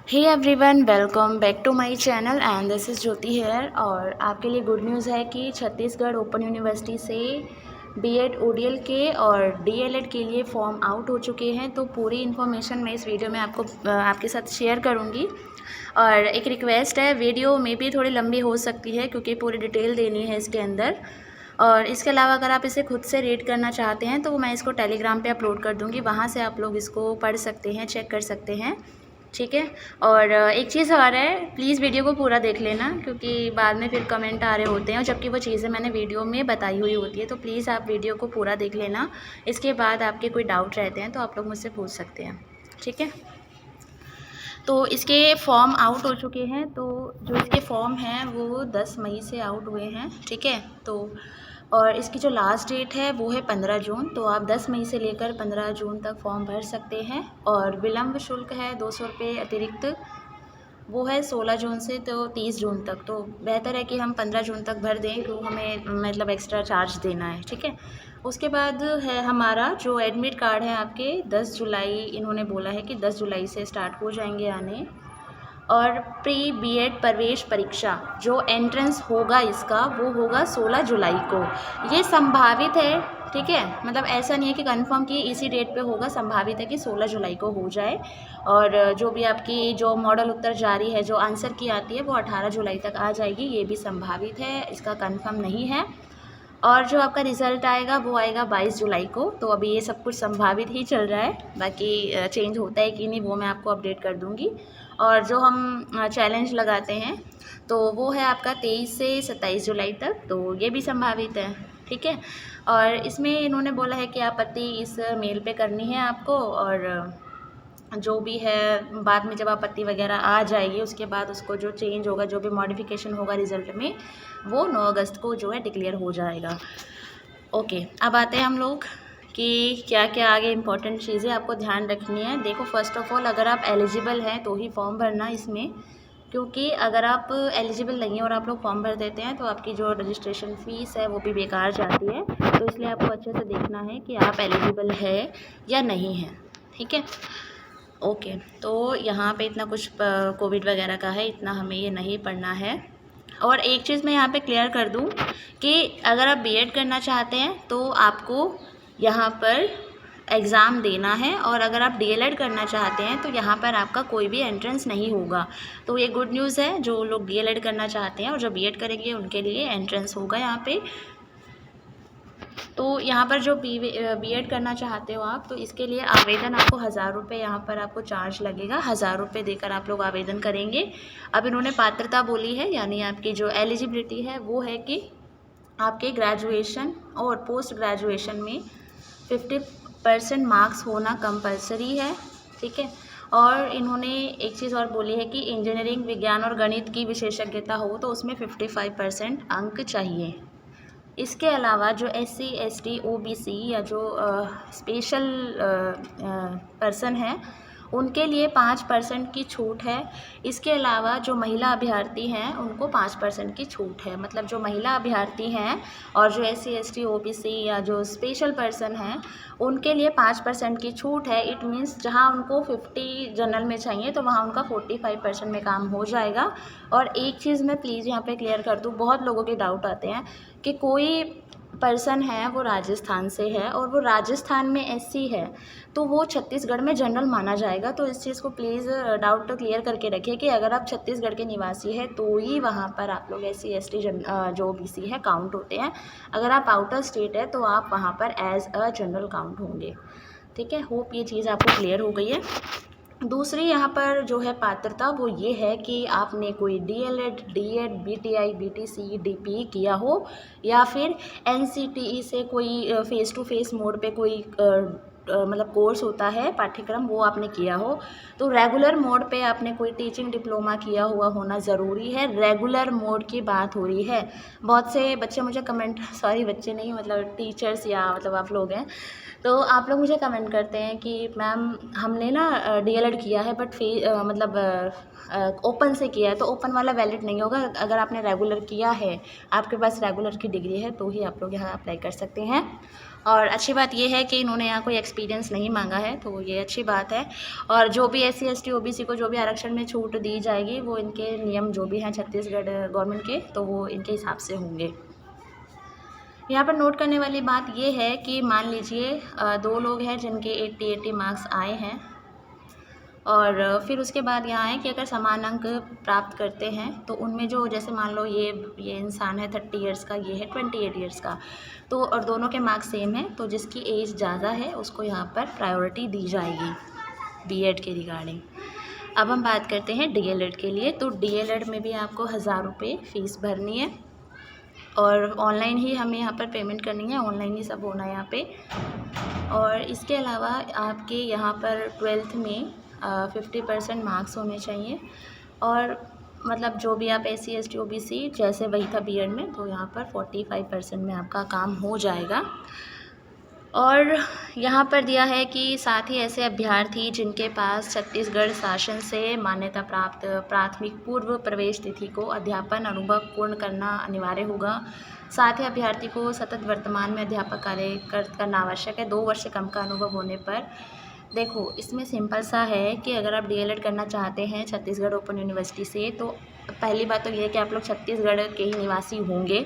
Hey everyone, welcome back to my channel and this is Jyoti here. और आपके लिए good news है कि छत्तीसगढ़ ओपन यूनिवर्सिटी से बीएड ओडीएल के और डीएलएड के लिए फॉर्म आउट हो चुके हैं। तो पूरी इन्फॉर्मेशन मैं इस वीडियो में आपके साथ शेयर करूंगी। और एक रिक्वेस्ट है, वीडियो में भी थोड़ी लंबी हो सकती है क्योंकि पूरी डिटेल देनी है इसके अंदर। और इसके अलावा अगर आप इसे खुद से रीड करना चाहते हैं तो मैं इसको टेलीग्राम पे अपलोड कर दूँगी, वहाँ से आप लोग इसको पढ़ सकते हैं, चेक कर सकते हैं, ठीक है। और एक चीज़ और है, प्लीज़ वीडियो को पूरा देख लेना क्योंकि बाद में फिर कमेंट आ रहे होते हैं और जबकि वो चीज़ें मैंने वीडियो में बताई हुई होती है। तो प्लीज़ आप वीडियो को पूरा देख लेना। इसके बाद आपके कोई डाउट रहते हैं तो आप लोग मुझसे पूछ सकते हैं, ठीक है। तो इसके फॉर्म आउट हो चुके हैं। तो जो इसके फॉर्म हैं वो 10 मई से आउट हुए हैं, ठीक है। तो और इसकी जो लास्ट डेट है वो है 15 जून। तो आप 10 मई से लेकर 15 जून तक फॉर्म भर सकते हैं। और विलम्ब शुल्क है 200 रुपये अतिरिक्त, वो है 16 जून से तो 30 जून तक। तो बेहतर है कि हम 15 जून तक भर दें, तो हमें मतलब एक्स्ट्रा चार्ज देना है, ठीक है। उसके बाद है हमारा जो एडमिट कार्ड है आपके 10 जुलाई, इन्होंने बोला है कि 10 जुलाई से स्टार्ट हो जाएंगे आने। और प्री बीएड प्रवेश परीक्षा जो एंट्रेंस होगा इसका वो होगा 16 जुलाई को। ये संभावित है, ठीक है। मतलब ऐसा नहीं है कि कंफर्म कि इसी डेट पे होगा, संभावित है कि 16 जुलाई को हो जाए। और जो भी आपकी जो मॉडल उत्तर जारी है, जो आंसर की आती है, वो 18 जुलाई तक आ जाएगी। ये भी संभावित है, इसका कंफर्म नहीं है। और जो आपका रिज़ल्ट आएगा वो आएगा 22 जुलाई को। तो अभी ये सब कुछ संभावित ही चल रहा है, बाकी चेंज होता है कि नहीं वो मैं आपको अपडेट कर दूँगी। और जो हम चैलेंज लगाते हैं तो वो है आपका 23 से 27 जुलाई तक, तो ये भी संभावित है, ठीक है। और इसमें इन्होंने बोला है कि आपत्ति इस मेल पे करनी है आपको। और जो भी है बाद में जब आपत्ति वगैरह आ जाएगी उसके बाद उसको जो चेंज होगा, जो भी मॉडिफिकेशन होगा रिज़ल्ट में, वो 9 अगस्त को जो है डिक्लेयर हो जाएगा। ओके, अब आते हैं हम लोग कि क्या क्या आगे इम्पॉर्टेंट चीज़ें आपको ध्यान रखनी है। देखो, फर्स्ट ऑफ ऑल अगर आप एलिजिबल हैं तो ही फॉर्म भरना इसमें, क्योंकि अगर आप एलिजिबल नहीं हैं और आप लोग फॉर्म भर देते हैं तो आपकी जो रजिस्ट्रेशन फ़ीस है वो भी बेकार जाती है। तो इसलिए आपको अच्छे से देखना है कि आप एलिजिबल है या नहीं है, ठीक है। ओके, तो यहाँ पे इतना कुछ कोविड वगैरह का है, इतना हमें ये नहीं पढ़ना है। और एक चीज़ मैं यहाँ पे क्लियर कर दूँ कि अगर आप बीएड करना चाहते हैं तो आपको यहाँ पर एग्ज़ाम देना है। और अगर आप डीएलएड करना चाहते हैं तो यहाँ पर आपका कोई भी एंट्रेंस नहीं होगा। तो ये गुड न्यूज़ है, जो लोग डीएलएड करना चाहते हैं और जो बीएड करेंगे उनके लिए एंट्रेंस होगा यहाँ पे। तो यहाँ पर जो बीएड करना चाहते हो आप, तो इसके लिए आवेदन आपको 1000 रुपये यहाँ पर आपको चार्ज लगेगा। 1000 रुपये देकर आप लोग आवेदन करेंगे। अब इन्होंने पात्रता बोली है, यानी आपकी जो एलिजिबिलिटी है वो है कि आपके ग्रेजुएशन और पोस्ट ग्रेजुएशन में 50% मार्क्स होना कंपलसरी है, ठीक है। और इन्होंने एक चीज़ और बोली है कि इंजीनियरिंग, विज्ञान और गणित की विशेषज्ञता हो तो उसमें 55% अंक चाहिए। इसके अलावा जो एससी, एसटी, ओबीसी या जो स्पेशल पर्सन है उनके लिए 5% की छूट है। इसके अलावा जो महिला अभ्यर्थी हैं उनको 5% की छूट है। मतलब जो महिला अभ्यर्थी हैं और जो एससी, एसटी, ओबीसी या जो स्पेशल पर्सन हैं उनके लिए 5% की छूट है। इट मीन्स जहां उनको 50 जनरल में चाहिए तो वहां उनका 45% में काम हो जाएगा। और एक चीज़ मैं प्लीज़ यहाँ पे क्लियर कर दूँ, बहुत लोगों के डाउट आते हैं कि कोई पर्सन है वो राजस्थान से है और वो राजस्थान में एससी है तो वो छत्तीसगढ़ में जनरल माना जाएगा। तो इस चीज़ को प्लीज़ डाउट क्लियर करके रखिए कि अगर आप छत्तीसगढ़ के निवासी है तो ही वहाँ पर आप लोग एससी, एसटी जो ओबीसी है काउंट होते हैं। अगर आप आउटर स्टेट है तो आप वहाँ पर एज अ जनरल काउंट होंगे, ठीक है। होप ये चीज़ आपको क्लियर हो गई है। दूसरी यहाँ पर जो है पात्रता वो ये है कि आपने कोई DElEd, DEd, BTI, BTC, DP किया हो या फिर एनसीटीई से कोई फ़ेस टू फेस मोड पे कोई मतलब कोर्स होता है, पाठ्यक्रम, वो आपने किया हो। तो रेगुलर मोड पे आपने कोई टीचिंग डिप्लोमा किया हुआ होना ज़रूरी है। रेगुलर मोड की बात हो रही है। बहुत से बच्चे मुझे कमेंट, सॉरी बच्चे नहीं मतलब टीचर्स या मतलब आप लोग हैं, तो आप लोग मुझे कमेंट करते हैं कि मैम हमने ना डीएलएड किया है बट मतलब ओपन से किया है तो ओपन वाला वैलिड नहीं होगा। अगर आपने रेगुलर किया है, आपके पास रेगुलर की डिग्री है तो ही आप लोग यहाँ अप्लाई कर सकते हैं। और अच्छी बात ये है कि इन्होंने यहाँ कोई एक्सपीरियंस नहीं मांगा है, तो ये अच्छी बात है। और जो भी SC ST OBC को जो भी आरक्षण में छूट दी जाएगी वो इनके नियम जो भी हैं छत्तीसगढ़ गवर्नमेंट के, तो वो इनके हिसाब से होंगे। यहाँ पर नोट करने वाली बात ये है कि मान लीजिए 2 लोग हैं जिनके 80 मार्क्स आए हैं, और फिर उसके बाद यहाँ है कि अगर समान अंक प्राप्त करते हैं तो उनमें जो, जैसे मान लो ये इंसान है 30 इयर्स का, ये है 28 इयर्स का, तो और दोनों के मार्क्स सेम हैं, तो जिसकी एज ज़्यादा है उसको यहाँ पर प्रायोरिटी दी जाएगी BEd के रिगार्डिंग। अब हम बात करते हैं DLED के लिए। तो DLED में भी आपको 1000 रुपये फ़ीस भरनी है, और ऑनलाइन ही हमें यहाँ पर पेमेंट करनी है, ऑनलाइन ही सब होना है यहाँ पे। और इसके अलावा आपके यहाँ पर 12th में 50% मार्क्स होने चाहिए, और मतलब जो भी आप SC ST OBC जैसे वही था BEd में, तो यहाँ पर 45% में आपका काम हो जाएगा। और यहाँ पर दिया है कि साथ ही ऐसे अभ्यर्थी जिनके पास छत्तीसगढ़ शासन से मान्यता प्राप्त प्राथमिक पूर्व प्रवेश तिथि को अध्यापन अनुभव पूर्ण करना अनिवार्य होगा। साथ ही अभ्यर्थी को सतत वर्तमान में अध्यापक कार्य करना आवश्यक है। 2 वर्ष से कम का अनुभव होने पर, देखो इसमें सिंपल सा है कि अगर आप DLED करना चाहते हैं छत्तीसगढ़ ओपन यूनिवर्सिटी से, तो पहली बात तो ये है कि आप लोग छत्तीसगढ़ के ही निवासी होंगे,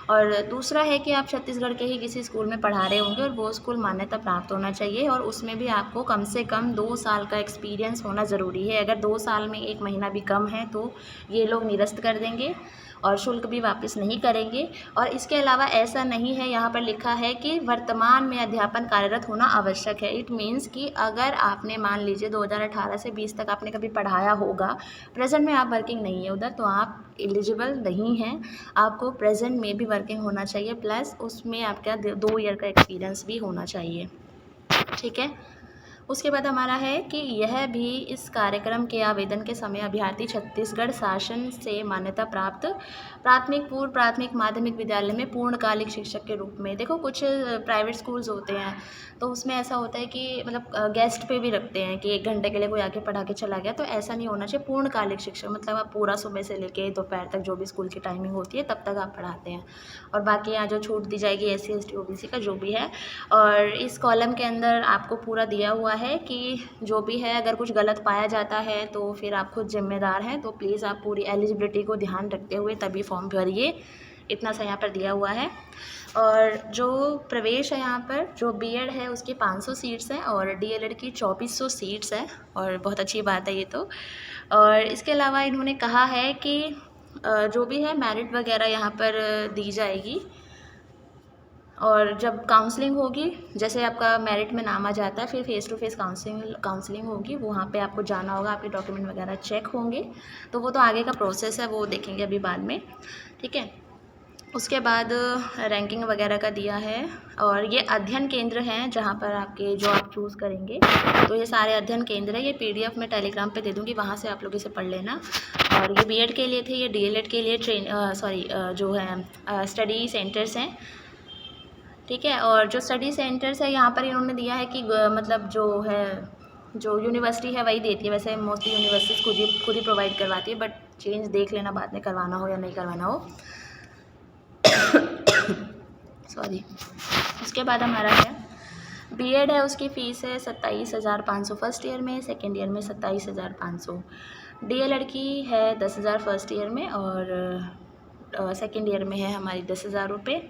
और दूसरा है कि आप छत्तीसगढ़ के ही किसी स्कूल में पढ़ा रहे होंगे और वो स्कूल मान्यता प्राप्त होना चाहिए, और उसमें भी आपको कम से कम 2 साल का एक्सपीरियंस होना ज़रूरी है। अगर 2 साल में 1 महीना भी कम है तो ये लोग निरस्त कर देंगे और शुल्क भी वापस नहीं करेंगे। और इसके अलावा ऐसा नहीं है, यहाँ पर लिखा है कि वर्तमान में अध्यापन कार्यरत होना आवश्यक है। इट मीन्स कि अगर आपने मान लीजिए 2018 से 20 तक आपने कभी पढ़ाया होगा, प्रेजेंट में आप वर्किंग नहीं है उधर, तो आप एलिजिबल नहीं हैं। आपको प्रेजेंट में भी वर्किंग होना चाहिए, प्लस उसमें आपका 2 ईयर का एक्सपीरियंस भी होना चाहिए, ठीक है। उसके बाद हमारा है कि यह भी इस कार्यक्रम के आवेदन के समय अभ्यर्थी छत्तीसगढ़ शासन से मान्यता प्राप्त प्राथमिक पूर्व प्राथमिक माध्यमिक विद्यालय में पूर्णकालिक शिक्षक के रूप में, देखो कुछ प्राइवेट स्कूल्स होते हैं तो उसमें ऐसा होता है कि मतलब गेस्ट पे भी रखते हैं कि 1 घंटे के लिए कोई आके पढ़ा के चला गया, तो ऐसा नहीं होना चाहिए। पूर्णकालिक शिक्षक मतलब आप पूरा सुबह से लेके दोपहर तक जो भी स्कूल की टाइमिंग होती है तब तक आप पढ़ाते हैं, और बाकी यहाँ जो छूट दी जाएगी SC ST OBC का जो भी है। और इस कॉलम के अंदर आपको पूरा दिया हुआ है कि जो भी है, अगर कुछ गलत पाया जाता है तो फिर आप खुद जिम्मेदार हैं, तो प्लीज़ आप पूरी एलिजिबिलिटी को ध्यान रखते हुए तभी फॉर्म भरिए। इतना सा यहाँ पर दिया हुआ है। और जो प्रवेश है यहाँ पर, जो BEd है उसकी 500 सीट्स हैं और DLED की 2400 सीट्स हैं, और बहुत अच्छी बात है ये तो। और इसके अलावा इन्होंने कहा है कि जो भी है मेरिट वगैरह यहाँ पर दी जाएगी, और जब काउंसलिंग होगी, जैसे आपका मेरिट में नाम आ जाता है, फिर फेस टू फेस काउंसलिंग होगी, वहाँ पे आपको जाना होगा, आपके डॉक्यूमेंट वगैरह चेक होंगे, तो वो तो आगे का प्रोसेस है, वो देखेंगे अभी बाद में, ठीक है। उसके बाद रैंकिंग वगैरह का दिया है, और ये अध्ययन केंद्र हैं जहाँ पर आपके जो आप चूज़ करेंगे, तो ये सारे अध्ययन केंद्र है। ये PDF में टेलीग्राम पे दे दूँगी, वहाँ से आप लोग इसे पढ़ लेना। और ये BEd के लिए थे, ये DLED के लिए जो है स्टडी सेंटर्स हैं, ठीक है। और जो स्टडी सेंटर्स है यहाँ पर इन्होंने दिया है कि मतलब जो यूनिवर्सिटी है वही देती है, वैसे मोस्टली यूनिवर्सिटीज़ खुद ही प्रोवाइड करवाती है, बट चेंज देख लेना बाद में करवाना हो या नहीं करवाना हो। सॉरी। उसके बाद हमारा है BEd है, उसकी फ़ीस है 27,500 फर्स्ट ईयर में, सेकेंड ईयर में 27,500। DLED की है 10,000 फर्स्ट ईयर में, और सेकेंड ईयर में है हमारी 10,000 रुपये,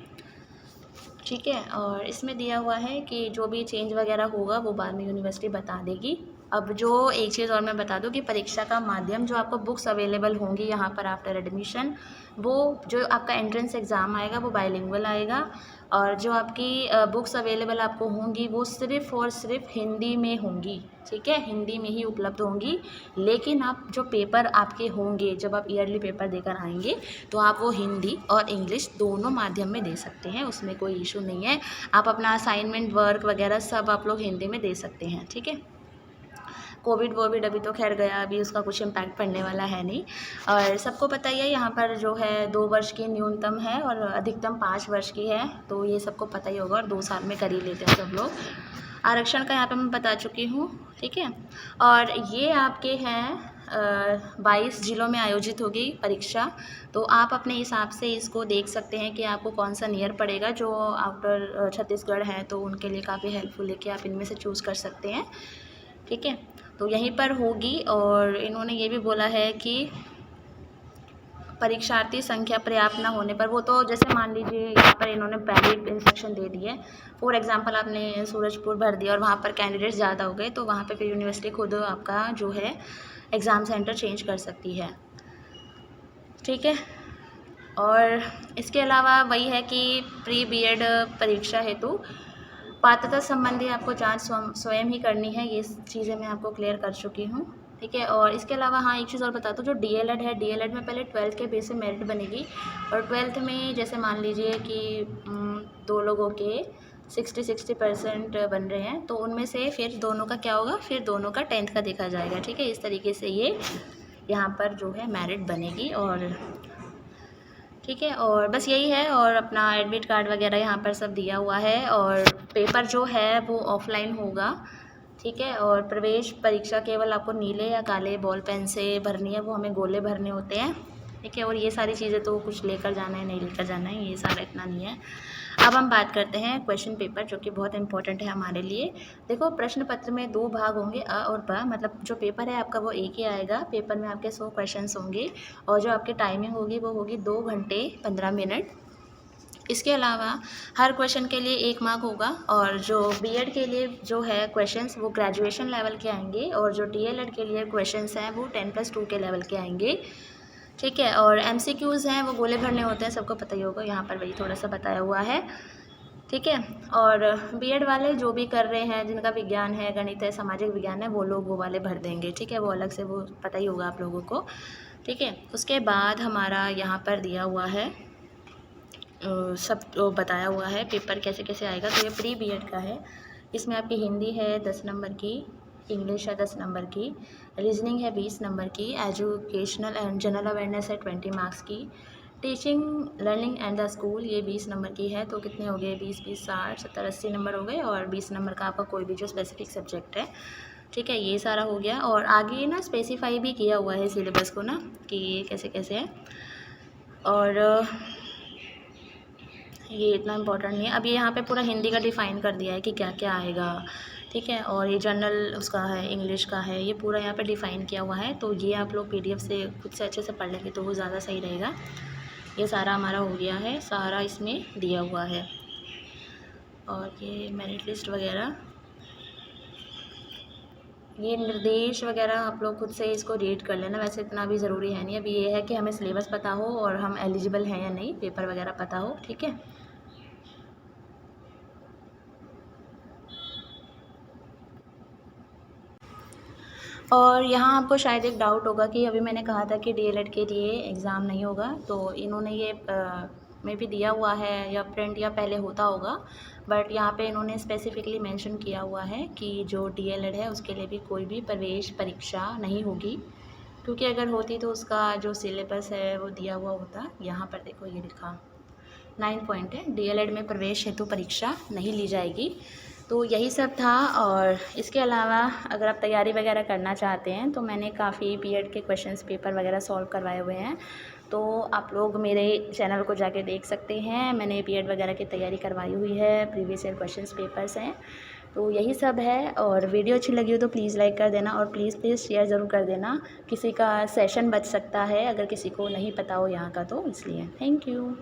ठीक है। और इसमें दिया हुआ है कि जो भी चेंज वगैरह होगा वो बाद में यूनिवर्सिटी बता देगी। अब जो एक चीज़ और मैं बता दूं कि परीक्षा का माध्यम, जो आपको बुक्स अवेलेबल होंगी यहाँ पर आफ्टर एडमिशन, वो जो आपका एंट्रेंस एग्ज़ाम आएगा वो बाइलिंगुअल आएगा, और जो आपकी बुक्स अवेलेबल आपको होंगी वो सिर्फ़ और सिर्फ हिंदी में होंगी, ठीक है, हिंदी में ही उपलब्ध होंगी। लेकिन आप जो पेपर आपके होंगे, जब आप ईयरली पेपर देकर आएंगे, तो आप वो हिंदी और इंग्लिश दोनों माध्यम में दे सकते हैं, उसमें कोई इशू नहीं है। आप अपना असाइनमेंट वर्क वगैरह सब आप लोग हिंदी में दे सकते हैं, ठीक है। कोविड अभी तो खैर गया, अभी उसका कुछ इम्पैक्ट पड़ने वाला है नहीं। और सबको पता ही है यहाँ पर जो है 2 वर्ष की न्यूनतम है और अधिकतम 5 वर्ष की है, तो ये सबको पता ही होगा, और 2 साल में कर ही लेते हैं सब लोग। आरक्षण का यहाँ पे मैं बता चुकी हूँ, ठीक है। और ये आपके हैं 22 जिलों में आयोजित होगी परीक्षा, तो आप अपने हिसाब से इसको देख सकते हैं कि आपको कौन सा नियर पड़ेगा। जो आउटर छत्तीसगढ़ है तो उनके लिए काफ़ी हेल्पफुल है कि आप इनमें से चूज़ कर सकते हैं, ठीक है। तो यहीं पर होगी। और इन्होंने ये भी बोला है कि परीक्षार्थी संख्या पर्याप्त ना होने पर, वो तो जैसे मान लीजिए यहाँ पर इन्होंने पहले इंस्ट्रक्शन दे दिए। फॉर एग्जांपल आपने सूरजपुर भर दिया और वहाँ पर कैंडिडेट्स ज़्यादा हो गए, तो वहाँ पे फिर यूनिवर्सिटी खुद आपका जो है एग्ज़ाम सेंटर चेंज कर सकती है, ठीक है। और इसके अलावा वही है कि प्री बीएड परीक्षा हेतु पात्रता संबंधी आपको जांच स्वयं ही करनी है। ये चीज़ें मैं आपको क्लियर कर चुकी हूँ, ठीक है। और इसके अलावा हाँ, एक चीज़ और बता दूँ, जो डीएलएड है, डीएलएड में पहले 12th के बेस से मेरिट बनेगी। और 12th में जैसे मान लीजिए कि 2 लोगों के 60% बन रहे हैं, तो उनमें से फिर दोनों का क्या होगा, फिर दोनों का 10th का देखा जाएगा, ठीक है। इस तरीके से ये यहाँ पर जो है मेरिट बनेगी, और ठीक है। और बस यही है। और अपना एडमिट कार्ड वगैरह यहाँ पर सब दिया हुआ है। और पेपर जो है वो ऑफलाइन होगा, ठीक है। और प्रवेश परीक्षा केवल आपको नीले या काले बॉल पेन से भरनी है, वो हमें गोले भरने होते हैं, ठीक है। और ये सारी चीज़ें तो कुछ लेकर जाना है नहीं लेकर जाना है, ये सारा इतना नहीं है। अब हम बात करते हैं क्वेश्चन पेपर, जो कि बहुत इंपॉर्टेंट है हमारे लिए। देखो, प्रश्न पत्र में 2 भाग होंगे, अ और ब, मतलब जो पेपर है आपका वो एक ही आएगा। पेपर में आपके 100 क्वेश्चंस होंगे, और जो आपकी टाइमिंग होगी वो होगी 2 घंटे 15 मिनट। इसके अलावा हर क्वेश्चन के लिए 1 मार्क होगा। और जो बीएड के लिए जो है क्वेश्चंस वो ग्रेजुएशन लेवल के आएंगे, और जो डीएलएड के लिए क्वेश्चंस हैं वो 10+2 के लेवल के आएंगे, ठीक है। और एमसीक्यूज़ हैं वो गोले भरने होते हैं, सबको पता ही होगा, यहाँ पर वही थोड़ा सा बताया हुआ है, ठीक है। और बीएड वाले जो भी कर रहे हैं, जिनका विज्ञान है, गणित है, सामाजिक विज्ञान है, वो लोग वो वाले भर देंगे, ठीक है। वो अलग से, वो पता ही होगा आप लोगों को, ठीक है। उसके बाद हमारा यहाँ पर दिया हुआ है सब बताया हुआ है पेपर कैसे कैसे आएगा। तो ये प्री बीएड का है, इसमें आपकी हिंदी है 10 नंबर की, इंग्लिश है 10 नंबर की, रीजनिंग है 20 नंबर की, एजुकेशनल एंड जनरल अवेयरनेस है 20 मार्क्स की, teaching learning and the school ये 20 नंबर की है। तो कितने हो गए, 20 20 60 70 80 नंबर हो गए। और 20 नंबर का आपका कोई भी जो स्पेसिफिक सब्जेक्ट है, ठीक है। ये सारा हो गया। और आगे ना स्पेसिफाई भी किया हुआ है सिलेबस को ना, कि ये कैसे कैसे है। और ये इतना इम्पोर्टेंट नहीं है। अब ये यहाँ पे पूरा हिंदी का डिफ़ाइन कर दिया है कि क्या क्या आएगा, ठीक है। और ये जनरल उसका है, इंग्लिश का है, ये पूरा यहाँ पे डिफ़ाइन किया हुआ है। तो ये आप लोग पीडीएफ से खुद से अच्छे से पढ़ लेंगे तो वो ज़्यादा सही रहेगा। ये सारा हमारा हो गया है, सारा इसमें दिया हुआ है। और ये मेरिट लिस्ट वगैरह, ये निर्देश वगैरह आप लोग खुद से इसको रीड कर लेना, वैसे इतना भी ज़रूरी है नहीं। अभी ये है कि हमें सिलेबस पता हो और हम एलिजिबल हैं या नहीं, पेपर वगैरह पता हो, ठीक है। और यहाँ आपको शायद एक डाउट होगा कि अभी मैंने कहा था कि डीएलएड के लिए एग्ज़ाम नहीं होगा, तो इन्होंने ये में भी दिया हुआ है, या प्रिंट या पहले होता होगा, बट यहाँ पे इन्होंने स्पेसिफिकली मेंशन किया हुआ है कि जो डीएलएड है उसके लिए भी कोई भी प्रवेश परीक्षा नहीं होगी, क्योंकि अगर होती तो उसका जो सिलेबस है वो दिया हुआ होता। यहाँ पर देखो ये लिखा 9 पॉइंट है, डीएलएड में प्रवेश हेतु परीक्षा नहीं ली जाएगी। तो यही सब था। और इसके अलावा अगर आप तैयारी वगैरह करना चाहते हैं तो मैंने काफ़ी बीएड के क्वेश्चंस पेपर वगैरह सॉल्व करवाए हुए हैं, तो आप लोग मेरे चैनल को जाके देख सकते हैं। मैंने बीएड वगैरह की तैयारी करवाई हुई है, प्रीवियस ईयर क्वेश्चंस पेपर्स हैं। तो यही सब है। और वीडियो अच्छी लगी हो तो प्लीज़ लाइक कर देना, और प्लीज़ शेयर ज़रूर कर देना, किसी का सेशन बच सकता है अगर किसी को नहीं पता हो यहाँ का, तो इसलिए थैंक यू।